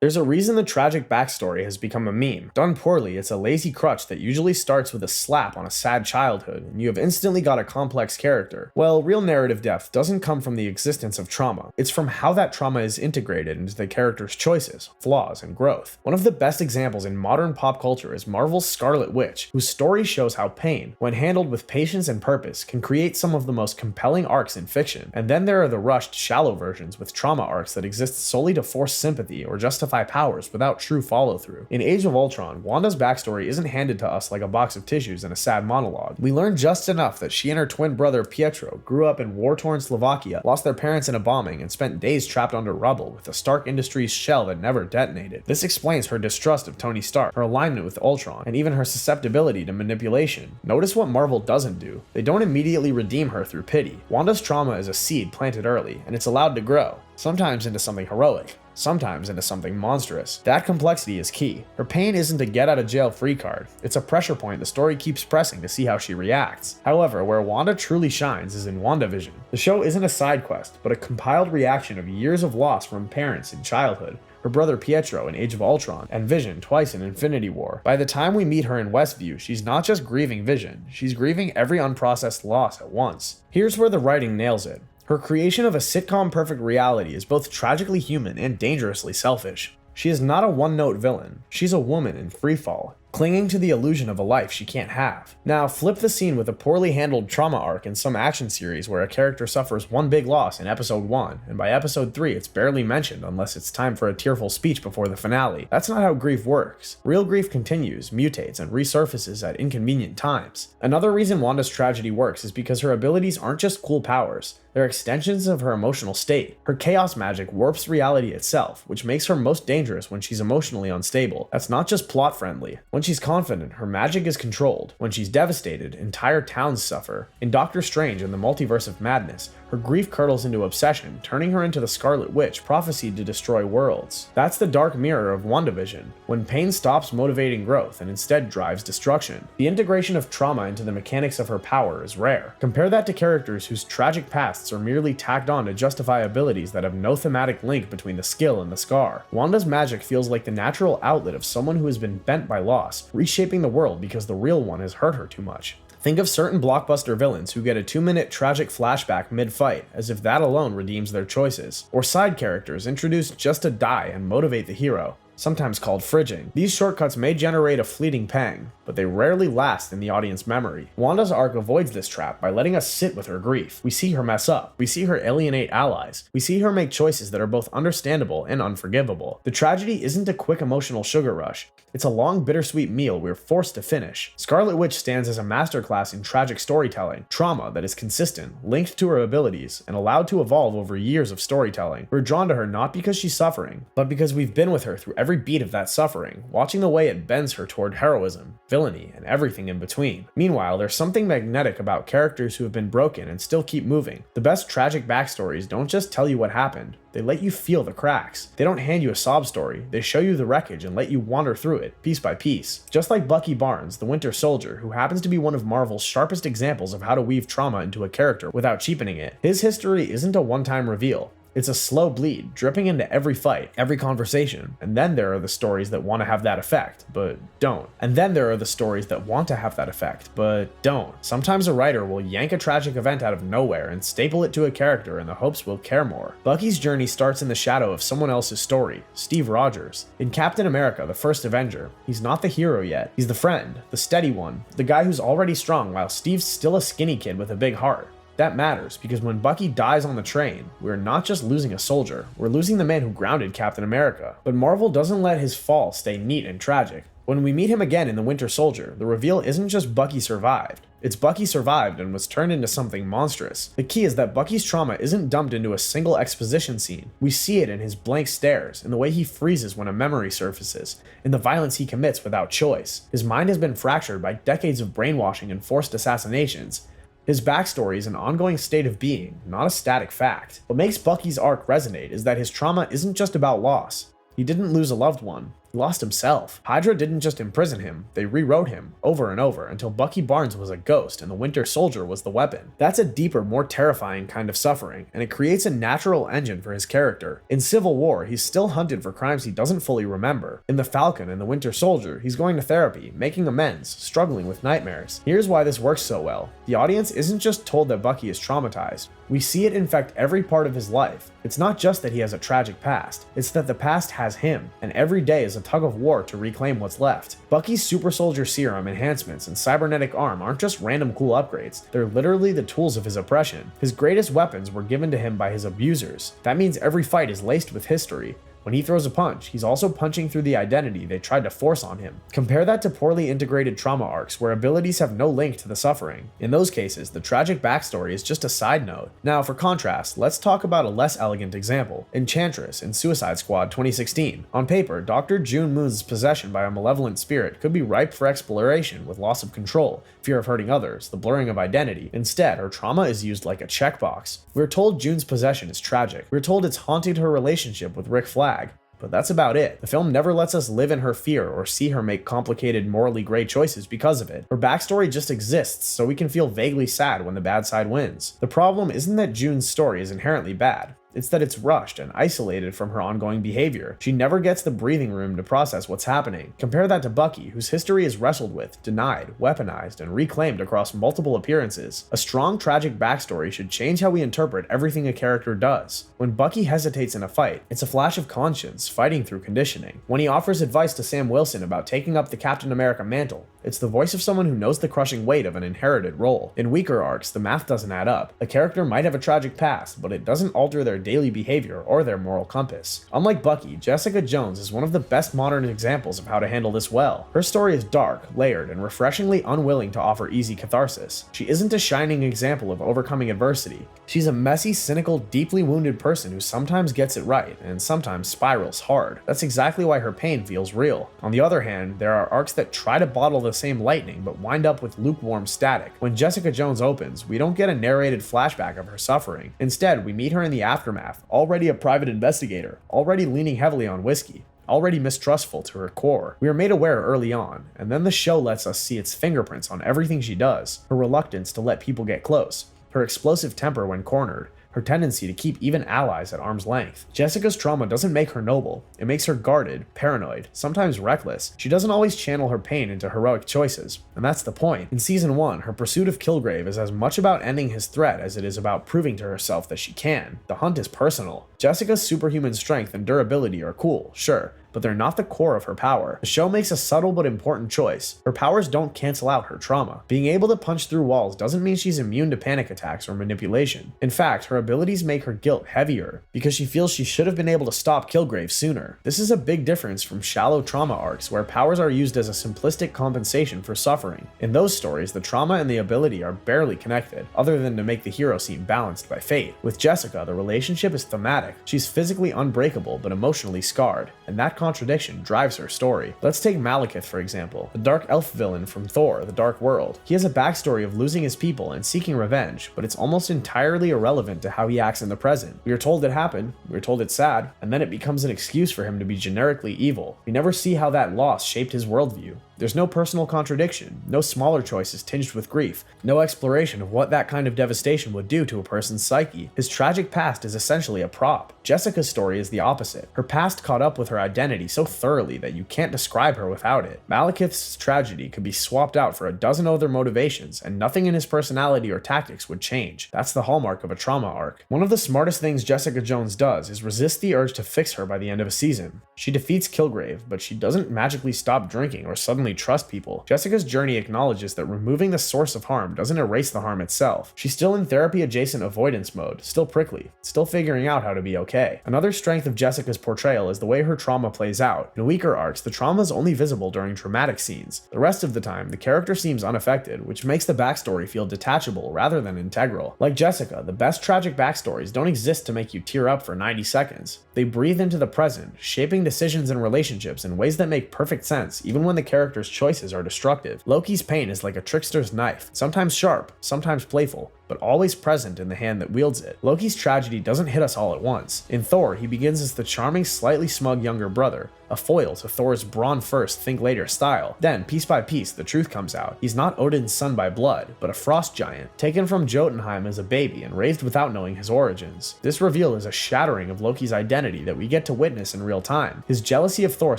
There's a reason the tragic backstory has become a meme. Done poorly, it's a lazy crutch that usually starts with a slap on a sad childhood, and you have instantly got a complex character. Well, real narrative depth doesn't come from the existence of trauma. It's from how that trauma is integrated into the character's choices, flaws, and growth. One of the best examples in modern pop culture is Marvel's Scarlet Witch, whose story shows how pain, when handled with patience and purpose, can create some of the most compelling arcs in fiction. And then there are the rushed, shallow versions with trauma arcs that exist solely to force sympathy or justify powers without true follow-through. In Age of Ultron, Wanda's backstory isn't handed to us like a box of tissues and a sad monologue. We learn just enough that she and her twin brother Pietro grew up in war-torn Slovakia, lost their parents in a bombing, and spent days trapped under rubble with a Stark Industries shell that never detonated. This explains her distrust of Tony Stark, her alignment with Ultron, and even her susceptibility to manipulation. Notice what Marvel doesn't do. They don't immediately redeem her through pity. Wanda's trauma is a seed planted early, and it's allowed to grow, sometimes into something heroic, sometimes into something monstrous. That complexity is key. Her pain isn't a get-out-of-jail-free card. It's a pressure point the story keeps pressing to see how she reacts. However, where Wanda truly shines is in WandaVision. The show isn't a side quest, but a compiled reaction of years of loss from parents in childhood, her brother Pietro in Age of Ultron, and Vision twice in Infinity War. By the time we meet her in Westview, she's not just grieving Vision, she's grieving every unprocessed loss at once. Here's where the writing nails it. Her creation of a sitcom-perfect reality is both tragically human and dangerously selfish. She is not a one-note villain. She's a woman in freefall, clinging to the illusion of a life she can't have. Now, flip the scene with a poorly handled trauma arc in some action series where a character suffers one big loss in episode 1, and by episode 3 it's barely mentioned unless it's time for a tearful speech before the finale. That's not how grief works. Real grief continues, mutates, and resurfaces at inconvenient times. Another reason Wanda's tragedy works is because her abilities aren't just cool powers. They're extensions of her emotional state. Her chaos magic warps reality itself, which makes her most dangerous when she's emotionally unstable. That's not just plot friendly. When she's confident, her magic is controlled. When she's devastated, entire towns suffer. In Doctor Strange and the Multiverse of Madness, her grief curdles into obsession, turning her into the Scarlet Witch, prophesied to destroy worlds. That's the dark mirror of WandaVision, when pain stops motivating growth and instead drives destruction. The integration of trauma into the mechanics of her power is rare. Compare that to characters whose tragic pasts are merely tacked on to justify abilities that have no thematic link between the skill and the scar. Wanda's magic feels like the natural outlet of someone who has been bent by loss, reshaping the world because the real one has hurt her too much. Think of certain blockbuster villains who get a 2-minute tragic flashback mid-fight, as if that alone redeems their choices. Or side characters introduced just to die and motivate the hero, sometimes called fridging. These shortcuts may generate a fleeting pang, but they rarely last in the audience memory. Wanda's arc avoids this trap by letting us sit with her grief. We see her mess up. We see her alienate allies. We see her make choices that are both understandable and unforgivable. The tragedy isn't a quick emotional sugar rush. It's a long, bittersweet meal we're forced to finish. Scarlet Witch stands as a masterclass in tragic storytelling, trauma that is consistent, linked to her abilities, and allowed to evolve over years of storytelling. We're drawn to her not because she's suffering, but because we've been with her through every beat of that suffering, watching the way it bends her toward heroism, villainy, and everything in between. Meanwhile, there's something magnetic about characters who have been broken and still keep moving. The best tragic backstories don't just tell you what happened, they let you feel the cracks. They don't hand you a sob story, they show you the wreckage and let you wander through it, piece by piece. Just like Bucky Barnes, the Winter Soldier, who happens to be one of Marvel's sharpest examples of how to weave trauma into a character without cheapening it. His history isn't a one-time reveal. It's a slow bleed, dripping into every fight, every conversation. And then there are the stories that want to have that effect, but don't. And then there are the stories that want to have that effect, but don't. Sometimes a writer will yank a tragic event out of nowhere and staple it to a character in the hopes we'll care more. Bucky's journey starts in the shadow of someone else's story, Steve Rogers. In Captain America, the First Avenger, he's not the hero yet. He's the friend, the steady one, the guy who's already strong while Steve's still a skinny kid with a big heart. That matters, because when Bucky dies on the train, we're not just losing a soldier, we're losing the man who grounded Captain America. But Marvel doesn't let his fall stay neat and tragic. When we meet him again in The Winter Soldier, the reveal isn't just Bucky survived. It's Bucky survived and was turned into something monstrous. The key is that Bucky's trauma isn't dumped into a single exposition scene. We see it in his blank stares, in the way he freezes when a memory surfaces, in the violence he commits without choice. His mind has been fractured by decades of brainwashing and forced assassinations. His backstory is an ongoing state of being, not a static fact. What makes Bucky's arc resonate is that his trauma isn't just about loss. He didn't lose a loved one. He lost himself. Hydra didn't just imprison him, they rewrote him over and over until Bucky Barnes was a ghost and the Winter Soldier was the weapon. That's a deeper, more terrifying kind of suffering, and it creates a natural engine for his character. In Civil War, he's still hunted for crimes he doesn't fully remember. In The Falcon and the Winter Soldier, he's going to therapy, making amends, struggling with nightmares. Here's why this works so well. The audience isn't just told that Bucky is traumatized. We see it infect every part of his life. It's not just that he has a tragic past, it's that the past has him, and every day is a tug of war to reclaim what's left. Bucky's super soldier serum enhancements and cybernetic arm aren't just random cool upgrades, they're literally the tools of his oppression. His greatest weapons were given to him by his abusers. That means every fight is laced with history. When he throws a punch, he's also punching through the identity they tried to force on him. Compare that to poorly integrated trauma arcs where abilities have no link to the suffering. In those cases, the tragic backstory is just a side note. Now, for contrast, let's talk about a less elegant example. Enchantress in Suicide Squad 2016. On paper, Dr. June Moon's possession by a malevolent spirit could be ripe for exploration with loss of control, fear of hurting others, the blurring of identity. Instead, her trauma is used like a checkbox. We're told June's possession is tragic. We're told it's haunted her relationship with Rick Flag. But that's about it. The film never lets us live in her fear or see her make complicated, morally gray choices because of it. Her backstory just exists so we can feel vaguely sad when the bad side wins. The problem isn't that June's story is inherently bad. It's that it's rushed and isolated from her ongoing behavior. She never gets the breathing room to process what's happening. Compare that to Bucky, whose history is wrestled with, denied, weaponized, and reclaimed across multiple appearances. A strong, tragic backstory should change how we interpret everything a character does. When Bucky hesitates in a fight, it's a flash of conscience fighting through conditioning. When he offers advice to Sam Wilson about taking up the Captain America mantle, it's the voice of someone who knows the crushing weight of an inherited role. In weaker arcs, the math doesn't add up. A character might have a tragic past, but it doesn't alter their daily behavior or their moral compass. Unlike Bucky, Jessica Jones is one of the best modern examples of how to handle this well. Her story is dark, layered, and refreshingly unwilling to offer easy catharsis. She isn't a shining example of overcoming adversity. She's a messy, cynical, deeply wounded person who sometimes gets it right and sometimes spirals hard. That's exactly why her pain feels real. On the other hand, there are arcs that try to bottle the same lightning but wind up with lukewarm static. When Jessica Jones opens, we don't get a narrated flashback of her suffering. Instead, we meet her in the aftermath, already a private investigator, already leaning heavily on whiskey, already mistrustful to her core. We are made aware early on, and then the show lets us see its fingerprints on everything she does: her reluctance to let people get close, her explosive temper when cornered, her tendency to keep even allies at arm's length. Jessica's trauma doesn't make her noble, it makes her guarded, paranoid, sometimes reckless. She doesn't always channel her pain into heroic choices, and that's the point. In Season 1, her pursuit of Kilgrave is as much about ending his threat as it is about proving to herself that she can. The hunt is personal. Jessica's superhuman strength and durability are cool, sure, but they're not the core of her power. The show makes a subtle but important choice. Her powers don't cancel out her trauma. Being able to punch through walls doesn't mean she's immune to panic attacks or manipulation. In fact, her abilities make her guilt heavier, because she feels she should have been able to stop Kilgrave sooner. This is a big difference from shallow trauma arcs where powers are used as a simplistic compensation for suffering. In those stories, the trauma and the ability are barely connected, other than to make the hero seem balanced by fate. With Jessica, the relationship is thematic. She's physically unbreakable but emotionally scarred, and that contradiction drives her story. Let's take Malekith for example, the dark elf villain from Thor: The Dark World. He has a backstory of losing his people and seeking revenge, but it's almost entirely irrelevant to how he acts in the present. We are told it happened, we are told it's sad, and then it becomes an excuse for him to be generically evil. We never see how that loss shaped his worldview. There's no personal contradiction, no smaller choices tinged with grief, no exploration of what that kind of devastation would do to a person's psyche. His tragic past is essentially a prop. Jessica's story is the opposite. Her past caught up with her identity so thoroughly that you can't describe her without it. Malekith's tragedy could be swapped out for a dozen other motivations, and nothing in his personality or tactics would change. That's the hallmark of a trauma arc. One of the smartest things Jessica Jones does is resist the urge to fix her by the end of a season. She defeats Kilgrave, but she doesn't magically stop drinking or suddenly trust people. Jessica's journey acknowledges that removing the source of harm doesn't erase the harm itself. She's still in therapy-adjacent avoidance mode, still prickly, still figuring out how to be okay. Another strength of Jessica's portrayal is the way her trauma plays out. In weaker arcs, the trauma is only visible during dramatic scenes. The rest of the time, the character seems unaffected, which makes the backstory feel detachable rather than integral. Like Jessica, the best tragic backstories don't exist to make you tear up for 90 seconds. They breathe into the present, shaping decisions and relationships in ways that make perfect sense, even when the character's choices are destructive. Loki's pain is like a trickster's knife, sometimes sharp, sometimes playful, but always present in the hand that wields it. Loki's tragedy doesn't hit us all at once. In Thor, he begins as the charming, slightly smug younger brother, a foil to Thor's brawn first, think later style. Then, piece by piece, the truth comes out. He's not Odin's son by blood, but a frost giant, taken from Jotunheim as a baby and raised without knowing his origins. This reveal is a shattering of Loki's identity that we get to witness in real time. His jealousy of Thor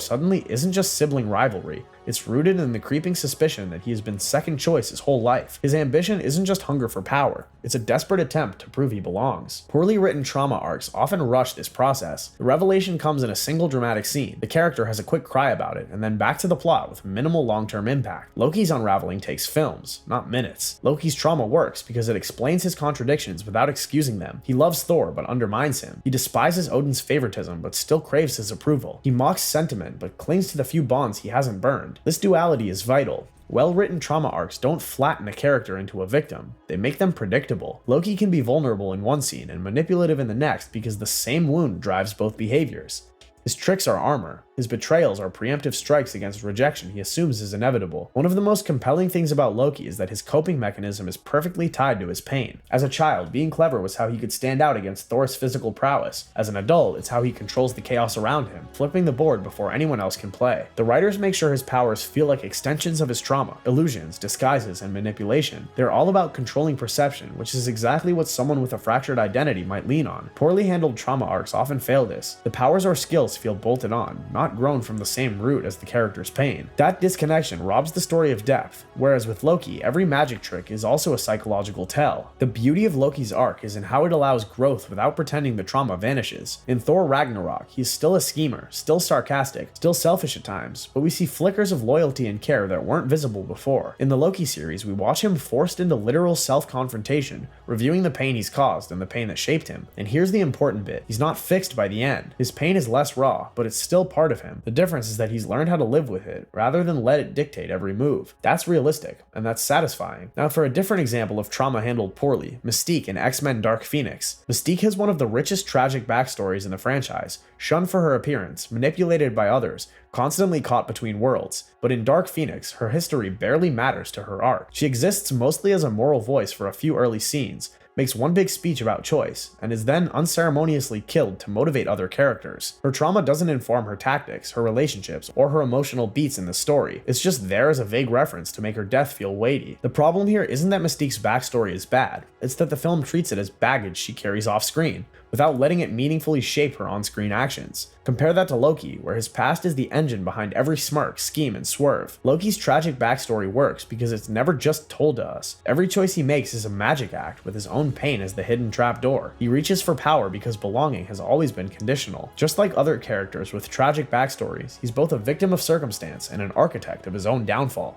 suddenly isn't just sibling rivalry, it's rooted in the creeping suspicion that he has been second choice his whole life. His ambition isn't just hunger for power, it's a desperate attempt to prove he belongs. Poorly written trauma arcs often rush this process. The revelation comes in a single dramatic scene. The character has a quick cry about it, and then back to the plot with minimal long-term impact. Loki's unraveling takes films, not minutes. Loki's trauma works because it explains his contradictions without excusing them. He loves Thor, but undermines him. He despises Odin's favoritism, but still craves his approval. He mocks sentiment, but clings to the few bonds he hasn't burned. This duality is vital. Well-written trauma arcs don't flatten a character into a victim, they make them predictable. Loki can be vulnerable in one scene and manipulative in the next because the same wound drives both behaviors. His tricks are armor. His betrayals are preemptive strikes against rejection he assumes is inevitable. One of the most compelling things about Loki is that his coping mechanism is perfectly tied to his pain. As a child, being clever was how he could stand out against Thor's physical prowess. As an adult, it's how he controls the chaos around him, flipping the board before anyone else can play. The writers make sure his powers feel like extensions of his trauma, illusions, disguises, and manipulation. They're all about controlling perception, which is exactly what someone with a fractured identity might lean on. Poorly handled trauma arcs often fail this. The powers or skills feel bolted on, not grown from the same root as the character's pain. That disconnection robs the story of depth, whereas with Loki, every magic trick is also a psychological tell. The beauty of Loki's arc is in how it allows growth without pretending the trauma vanishes. In Thor Ragnarok, he's still a schemer, still sarcastic, still selfish at times, but we see flickers of loyalty and care that weren't visible before. In the Loki series, we watch him forced into literal self-confrontation, reviewing the pain he's caused and the pain that shaped him. And here's the important bit, he's not fixed by the end. His pain is less raw, but it's still part of him. The difference is that he's learned how to live with it, rather than let it dictate every move. That's realistic, and that's satisfying. Now for a different example of trauma handled poorly, Mystique in X-Men Dark Phoenix. Mystique has one of the richest tragic backstories in the franchise, shunned for her appearance, manipulated by others, constantly caught between worlds. But in Dark Phoenix, her history barely matters to her arc. She exists mostly as a moral voice for a few early scenes, makes one big speech about choice, and is then unceremoniously killed to motivate other characters. Her trauma doesn't inform her tactics, her relationships, or her emotional beats in the story. It's just there as a vague reference to make her death feel weighty. The problem here isn't that Mystique's backstory is bad, it's that the film treats it as baggage she carries off screen, without letting it meaningfully shape her on-screen actions. Compare that to Loki, where his past is the engine behind every smirk, scheme, and swerve. Loki's tragic backstory works because it's never just told to us. Every choice he makes is a magic act with his own pain as the hidden trapdoor. He reaches for power because belonging has always been conditional. Just like other characters with tragic backstories, he's both a victim of circumstance and an architect of his own downfall.